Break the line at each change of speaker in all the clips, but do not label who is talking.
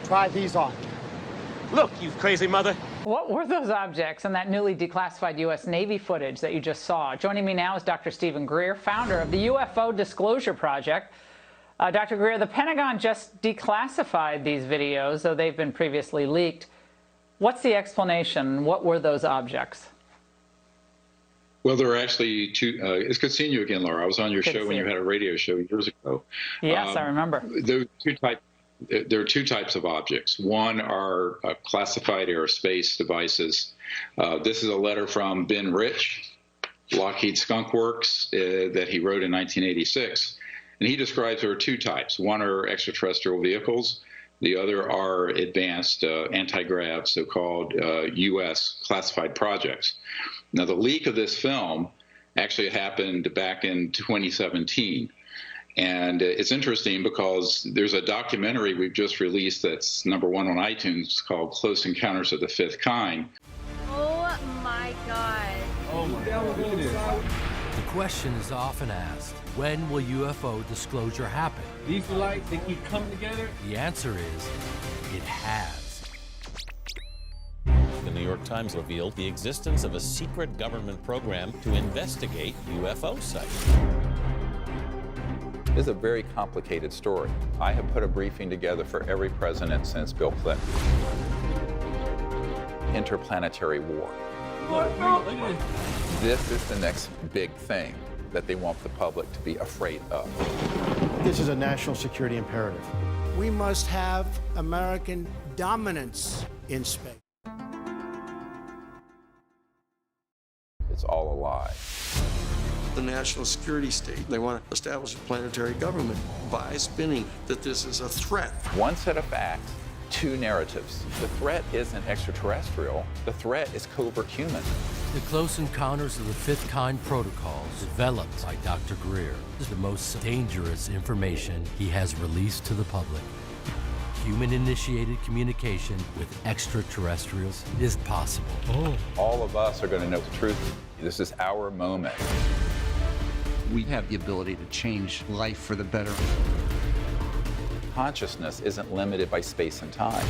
Try these on.
Look, you crazy mother.
What were those objects in that newly declassified U.S. Navy footage that you just saw? Joining me now is Dr. Stephen Greer, founder of the UFO Disclosure Project. Dr. Greer, the Pentagon just declassified these videos, though they've been previously leaked. What's the explanation? What were those objects?
Well, there are actually two. It's good seeing you again, Laura. I was on your show when you had a radio show years ago.
Yes, I remember.
There are two types of objects. One are classified aerospace devices. This is a letter from Ben Rich, Lockheed Skunk Works, that he wrote in 1986. And he describes there are two types. One are extraterrestrial vehicles. The other are advanced anti-grav, so-called U.S. classified projects. Now, the leak of this film actually happened back in 2017. And it's interesting because there's a documentary we've just released that's #1 on iTunes called Close Encounters of the Fifth Kind.
Oh, my God.
Oh, my God. The question is often asked, when will UFO disclosure happen?
These lights, they keep coming together.
The answer is, it has.
The New York Times revealed the existence of a secret government program to investigate UFO sites.
This is a very complicated story. I have put a briefing together for every president since Bill Clinton. Interplanetary war.
Look at this.
This is the next big thing that they want the public to be afraid of.
This is a national security imperative.
We must have American dominance in space.
It's all a lie.
The national security state. They want to establish a planetary government by spinning that this is a threat.
One set of facts, two narratives. The threat isn't extraterrestrial. The threat is covert human.
The Close Encounters of the Fifth Kind protocols, developed by Dr. Greer, is the most dangerous information he has released to the public. Human-initiated communication with extraterrestrials is possible.
All of us are going to know the truth. This is our moment.
We have the ability to change life for the better.
Consciousness isn't limited by space and time.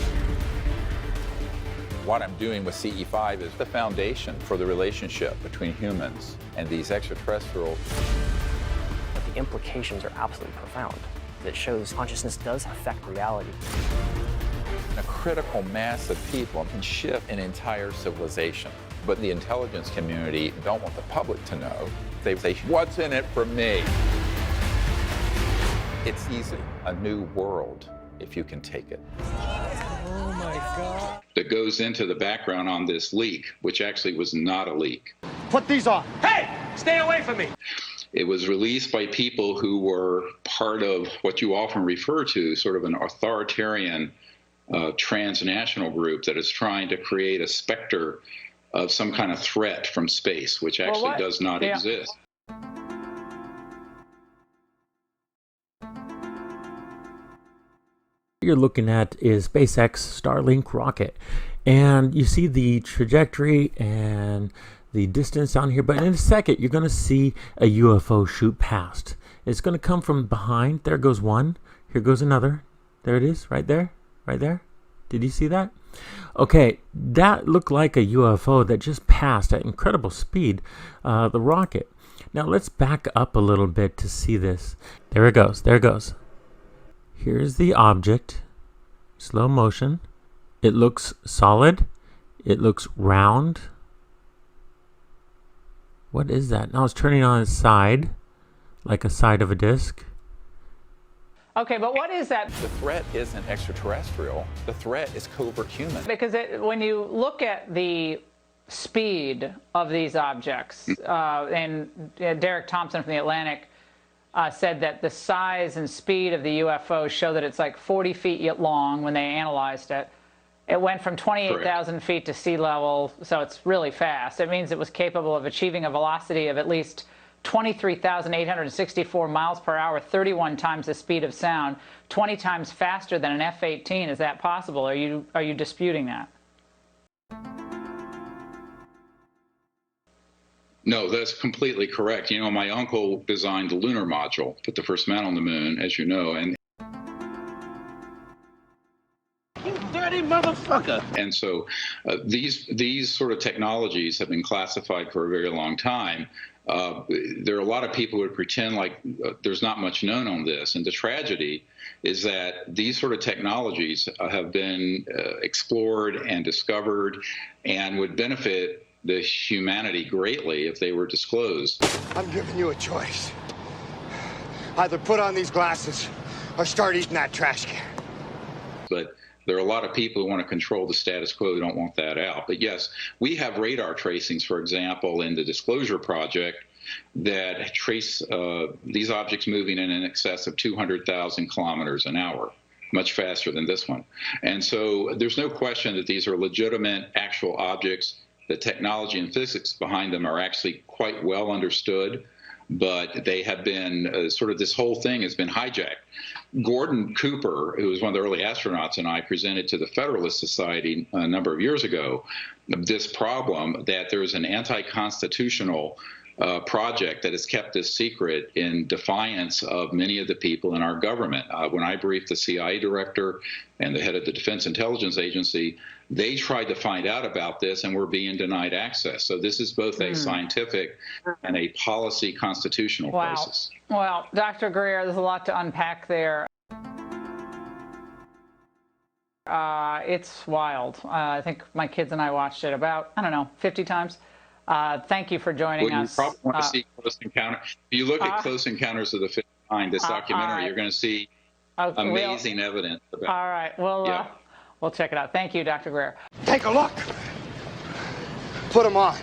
What I'm doing with CE5 is the foundation for the relationship between humans and these extraterrestrials.
But the implications are absolutely profound. It shows consciousness does affect reality.
A critical mass of people can shift an entire civilization. But the intelligence community don't want the public to know. They say, what's in it for me? It's easy. A new world, if you can take it.
Oh, my God.
That goes into the background on this leak, which actually was not a leak.
Put these on.
Hey, stay away from me.
It was released by people who were part of what you often refer to, sort of an authoritarian transnational group that is trying to create a specter of some kind of threat from space, which actually does not exist.
What you're looking at is SpaceX Starlink rocket, and you see the trajectory and the distance on here, but in a second you're going to see a UFO shoot past. It's going to come from behind. There goes one. Here goes another. There it is, right there, right there. Did you see that? Okay, that looked like a UFO that just passed at incredible speed, the rocket. Now let's back up a little bit to see this. There it goes, there it goes. Here's the object, slow motion. It looks solid. It looks round. What is that? Now it's turning on its side, like a side of a disc.
Okay, but what is that?
The threat isn't extraterrestrial. The threat is covert human.
Because when you look at the speed of these objects, and Derek Thompson from The Atlantic said that the size and speed of the UFO show that it's like 40 feet long when they analyzed it. It went from 28,000 feet to sea level, so it's really fast. It means it was capable of achieving a velocity of at least 23,864 miles per hour, 31 times the speed of sound, 20 times faster than an F-18. Is that possible? Are you disputing that?
No, that's completely correct. You know, my uncle designed the lunar module, put the first man on the moon, as you know, and
Can you
dirty motherfucker.
And so these sort of technologies have been classified for a very long time. There are a lot of people who pretend like there's not much known on this. And the tragedy is that these sort of technologies have been explored and discovered and would benefit the humanity greatly if they were disclosed.
I'm giving you a choice. Either put on these glasses or start eating that trash can.
But there are a lot of people who want to control the status quo who don't want that out. But yes, we have radar tracings, for example, in the Disclosure Project that trace these objects moving in excess of 200,000 kilometers an hour, much faster than this one. And so there's no question that these are legitimate, actual objects. The technology and physics behind them are actually quite well understood, but they have been sort of this whole thing has been hijacked. Gordon Cooper, who was one of the early astronauts, and I presented to the Federalist Society a number of years ago this problem that there is an anti-constitutional project that has kept this secret in defiance of many of the people in our government. When I briefed the CIA director and the head of the Defense Intelligence Agency, they tried to find out about this and were being denied access. So this is both a scientific and a policy constitutional crisis.
Well, Dr. Greer, there's a lot to unpack there. It's wild. I think my kids and I watched it about, 50 times. Thank you for joining us.
You probably want to see Close Encounters. If you look at Close Encounters of the Fifth Kind, this documentary, you're going to see amazing evidence about
All right. We'll check it out. Thank you, Dr. Greer.
Take a look. Put them on.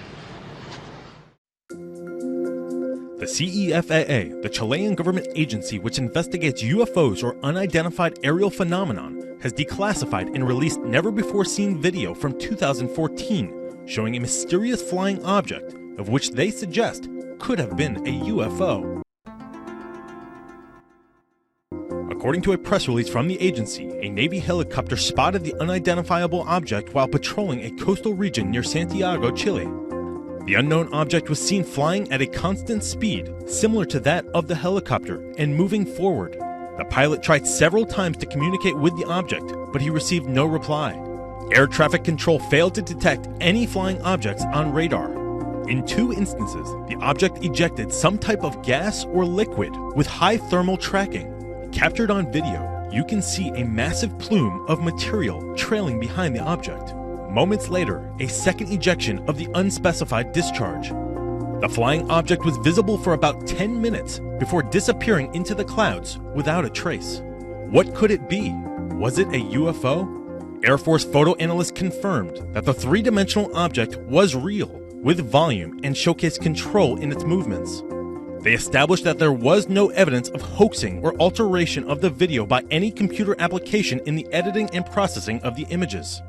The CEFAA, the Chilean government agency which investigates UFOs or unidentified aerial phenomenon, has declassified and released never-before-seen video from 2014 showing a mysterious flying object of which they suggest could have been a UFO. According to a press release from the agency, a Navy helicopter spotted the unidentifiable object while patrolling a coastal region near Santiago, Chile. The unknown object was seen flying at a constant speed, similar to that of the helicopter, and moving forward. The pilot tried several times to communicate with the object, but he received no reply. Air traffic control failed to detect any flying objects on radar. In 2 instances, the object ejected some type of gas or liquid with high thermal tracking. Captured on video, you can see a massive plume of material trailing behind the object. Moments later, a second ejection of the unspecified discharge. The flying object was visible for about 10 minutes before disappearing into the clouds without a trace. What could it be? Was it a UFO? Air Force photo analysts confirmed that the 3-dimensional object was real, with volume and showcased control in its movements. They established that there was no evidence of hoaxing or alteration of the video by any computer application in the editing and processing of the images.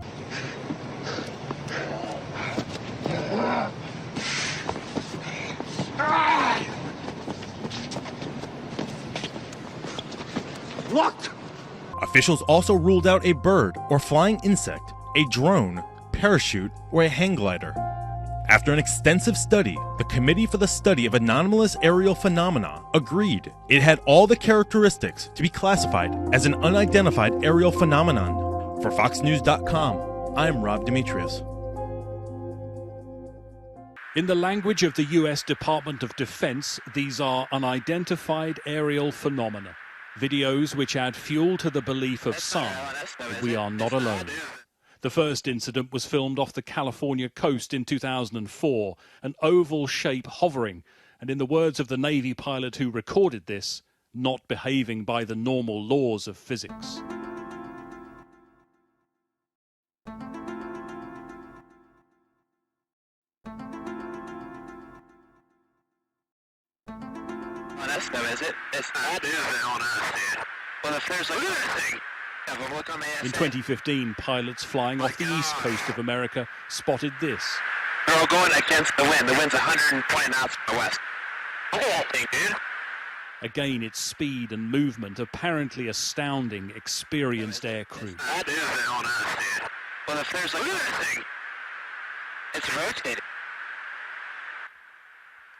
Look!
Officials also ruled out a bird or flying insect, a drone, parachute, or a hang glider. After an extensive study, the Committee for the Study of Anomalous Aerial Phenomena agreed it had all the characteristics to be classified as an unidentified aerial phenomenon. For FoxNews.com, I'm Rob Demetrius.
In the language of the U.S. Department of Defense, these are unidentified aerial phenomena, videos which add fuel to the belief of some that we are not alone. The first incident was filmed off the California coast in 2004, an oval shape hovering, and in the words of the Navy pilot who recorded this, not behaving by the normal laws of physics.
Is it? It's not. It is on us, dude. Well, if there's like anything, have a look on the
In 2015, pilots flying off the east coast of America spotted this.
They're all going against the wind. The wind's 120 knots from the west. Look at that thing, dude.
Again, its speed and movement apparently astounding experienced aircrew.
That is on us, dude. Well, if there's like anything, it's rotating.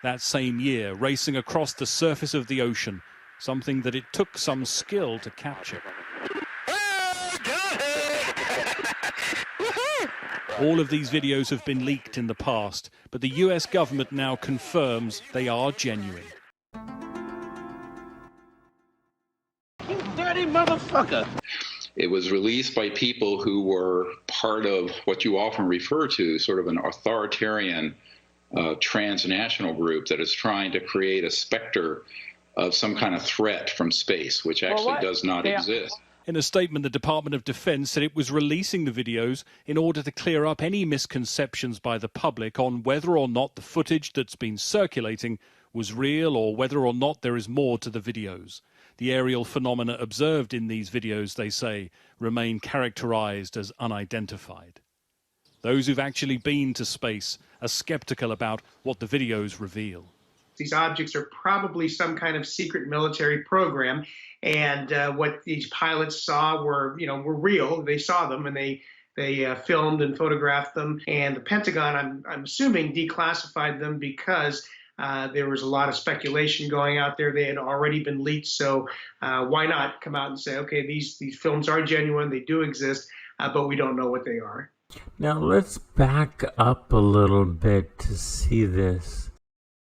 That same year, racing across the surface of the ocean, something that it took some skill to capture.
Oh, go ahead!
All of these videos have been leaked in the past, but the US government now confirms they are genuine.
You dirty motherfucker!
It was released by people who were part of what you often refer to, sort of an authoritarian transnational group that is trying to create a specter of some kind of threat from space, which actually does not exist.
In a statement, the Department of Defense said it was releasing the videos in order to clear up any misconceptions by the public on whether or not the footage that's been circulating was real or whether or not there is more to the videos. The aerial phenomena observed in these videos, they say, remain characterized as unidentified. Those who've actually been to space are skeptical about what the videos reveal.
These objects are probably some kind of secret military program, and what these pilots saw were real. They saw them, and they filmed and photographed them. And the Pentagon, I'm assuming, declassified them because there was a lot of speculation going out there. They had already been leaked, so why not come out and say, okay, these films are genuine, they do exist, but we don't know what they are.
Now let's back up a little bit to see this.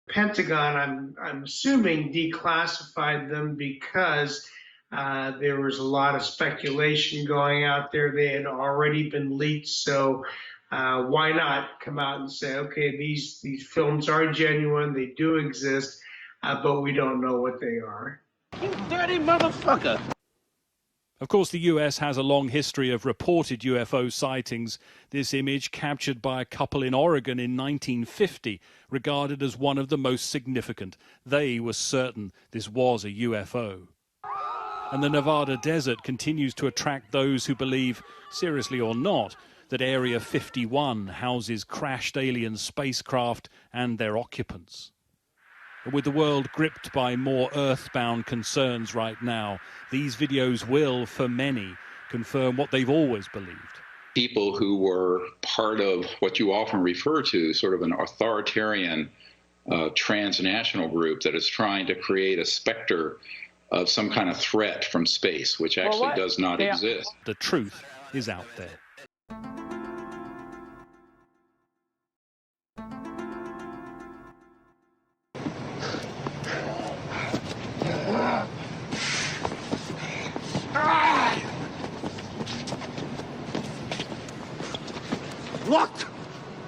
Pentagon, I'm assuming, declassified them because there was a lot of speculation going out there. They had already been leaked, so why not come out and say, okay, these films are genuine, they do exist, but we don't know what they are.
You dirty motherfucker!
Of course, the US has a long history of reported UFO sightings. This image, captured by a couple in Oregon in 1950, regarded as one of the most significant. They were certain this was a UFO. And the Nevada desert continues to attract those who believe, seriously or not, that Area 51 houses crashed alien spacecraft and their occupants. With the world gripped by more earthbound concerns right now, these videos will, for many, confirm what they've always believed.
People who were part of what you often refer to, sort of an authoritarian transnational group that is trying to create a specter of some kind of threat from space, which actually does not exist.
The truth is out there.
Look!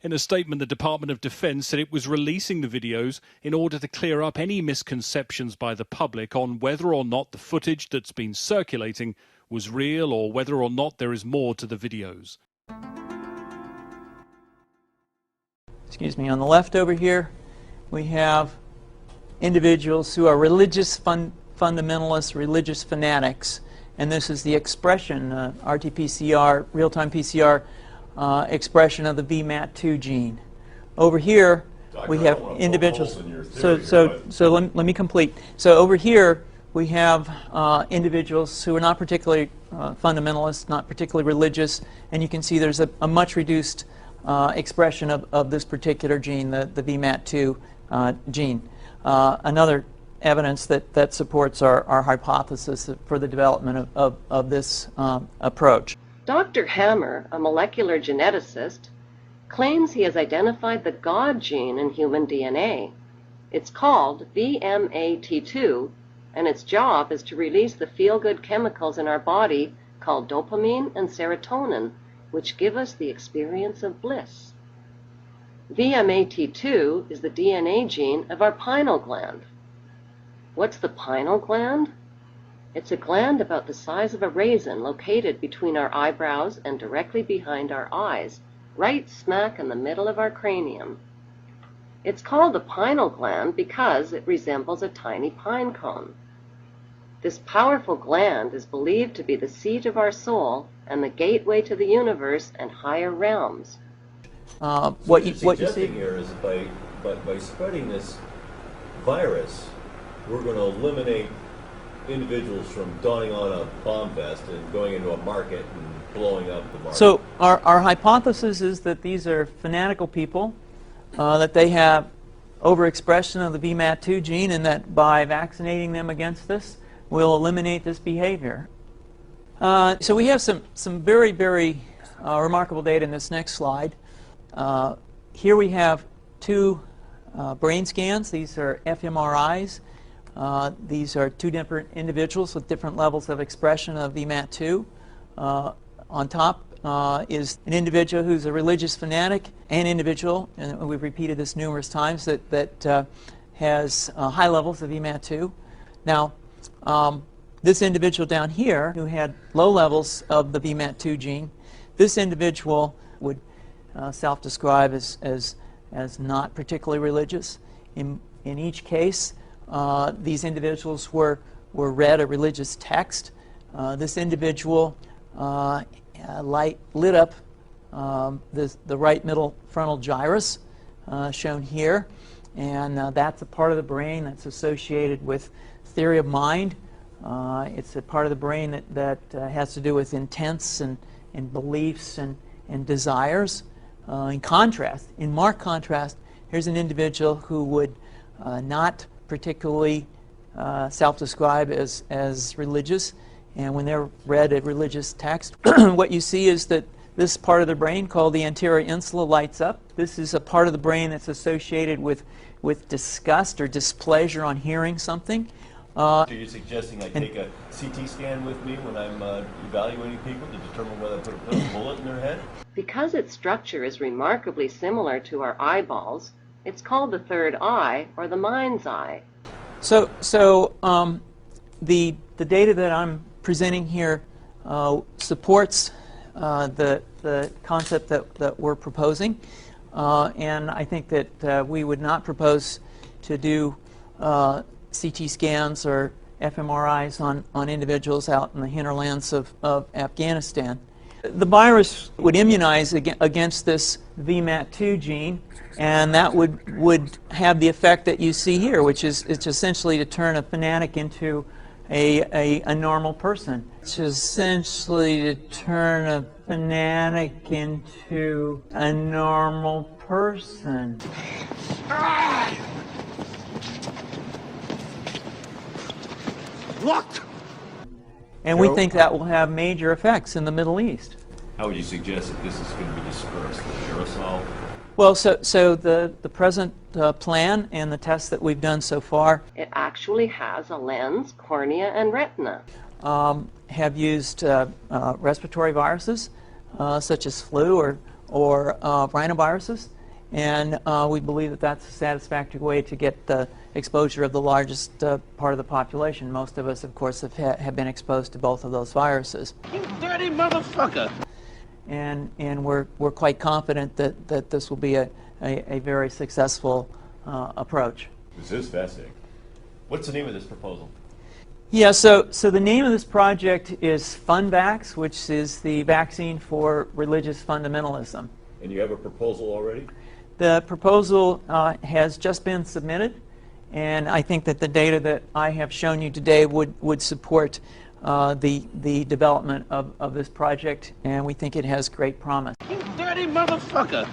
In a statement, the Department of Defense said it was releasing the videos in order to clear up any misconceptions by the public on whether or not the footage that's been circulating was real or whether or not there is more to the videos.
Excuse me, on the left over here, we have individuals who are religious fundamentalists, religious fanatics, and this is the expression, RT-PCR, real-time PCR, expression of the VMAT2 gene. Over here, we have individuals. So let me complete. So over here, we have individuals who are not particularly fundamentalist, not particularly religious, and you can see there's a much reduced expression of this particular gene, the VMAT2 gene. Another evidence that supports our hypothesis for the development of this approach.
Dr. Hammer, a molecular geneticist, claims he has identified the God gene in human DNA. It's called VMAT2, and its job is to release the feel-good chemicals in our body called dopamine and serotonin, which give us the experience of bliss. VMAT2 is the DNA gene of our pineal gland. What's the pineal gland? It's a gland about the size of a raisin located between our eyebrows and directly behind our eyes, right smack in the middle of our cranium. It's called a pineal gland because it resembles a tiny pine cone. This powerful gland is believed to be the seat of our soul and the gateway to the universe and higher realms.
What you see
here is by spreading this virus, we're going to eliminate individuals from donning on a bomb vest and going into a market and blowing up the market.
So our hypothesis is that these are fanatical people, that they have overexpression of the VMAT2 gene, and that by vaccinating them against this, we'll eliminate this behavior. So we have some very, very remarkable data in this next slide. Here we have two brain scans. These are fMRIs. These are two different individuals with different levels of expression of VMAT2. On top is an individual who's a religious fanatic, an individual, and we've repeated this numerous times, that has high levels of VMAT2. Now, this individual down here who had low levels of the VMAT2 gene, this individual would self-describe as not particularly religious. In each case, these individuals were read a religious text. This individual lit up the right middle frontal gyrus, shown here, and that's a part of the brain that's associated with theory of mind. It's a part of the brain that has to do with intents and beliefs and desires. In contrast, in marked contrast, here's an individual who would not particularly self-describe as religious, and when they're read a religious text, what you see is that this part of the brain called the anterior insula lights up. This is a part of the brain that's associated with disgust or displeasure on hearing something.
So you're suggesting I take a CT scan with me when I'm evaluating people to determine whether I put a bullet in their head?
Because its structure is remarkably similar to our eyeballs, it's called the third eye, or the mind's eye.
So the data that I'm presenting here supports the concept that we're proposing, and I think that we would not propose to do CT scans or fMRIs on individuals out in the hinterlands of Afghanistan. The virus would immunize against this VMAT2 gene, and that would have the effect that you see here, which is it's essentially to turn a fanatic into a normal person. It's essentially to turn a fanatic into a normal person.
Locked!
And we think that will have major effects in the Middle East.
How would you suggest that this is going to be dispersed? The aerosol?
Well, so the present plan and the tests that we've done so far
It actually has a lens, cornea, and retina.
have used respiratory viruses such as flu or rhinoviruses, and we believe that that's a satisfactory way to get the exposure of the largest part of the population. Most of us, of course, have been exposed to both of those viruses.
You dirty motherfucker!
And we're quite confident that this will be a very successful approach.
This is fascinating. What's the name of this proposal?
Yeah, so the name of this project is FunVax, which is the vaccine for religious fundamentalism.
And you have a proposal already?
The proposal has just been submitted, and I think that the data that I have shown you today would support the development of this project, and we think it has great promise.
You dirty motherfucker!